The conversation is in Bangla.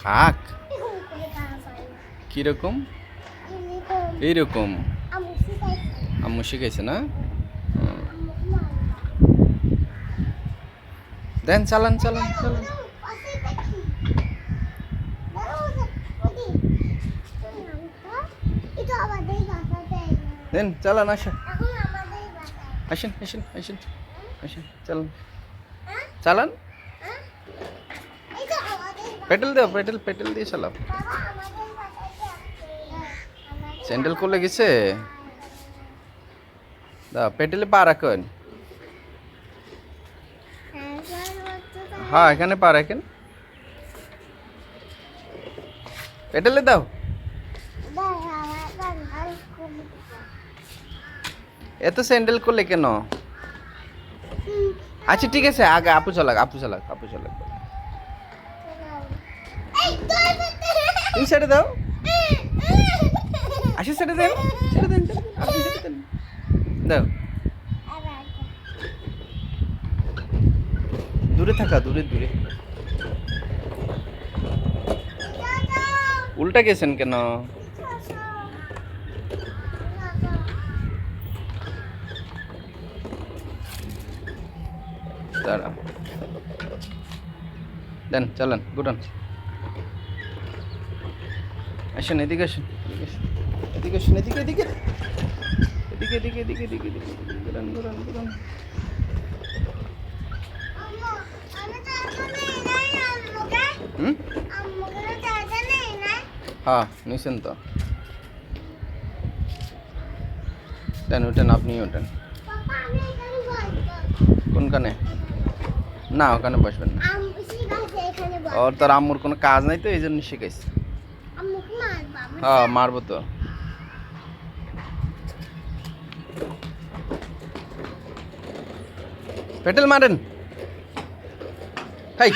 খাক কিরকম? এইরকম আম্মু শিখাইছে না? দেন চালান চালান চালান। দেন চালান আসেন আসেন আসেন আসেন আসেন চালান চালান। পেডেল দাও, পেডেল পেডেল দিয়ে চালাও। স্যান্ডেল খুলে গেছে, দা পেডেলে পা রাখেন। হ্যাঁ এখানে পা রাখেন, পেডেলে দাও। এত স্যান্ডেল করলে কেন? আচ্ছা ঠিক আছে, আগে আপু চালাক আপু চালাক আপু চালাক। তুমি ছেড়ে দাও, আসে ছেড়ে দেন ছেড়ে দেন আপনি ছেড়ে দেন দাও। দূরে থাকা, দূরে দূরে। উল্টা গেছেন কেন? দাঁড়া দেন চালান গুটান। আসেন এদিকে আসেন এদিকে আসেন এদিকে এদিকে এদিকে এদিকে এদিকে এদিকে এদিকে গুটান গুটান গুটান। হ্যাঁ নিছেন তো, দেন ওঠেন, আপনি ওঠেন। কোনখানে? না ওখানে বসবেন না, ওর তোর আম্মুর কোনো কাজ নাই তো এই জন্য শিখাইছে। হ্যাঁ মারবো তো। পেটেল মারেন। হাই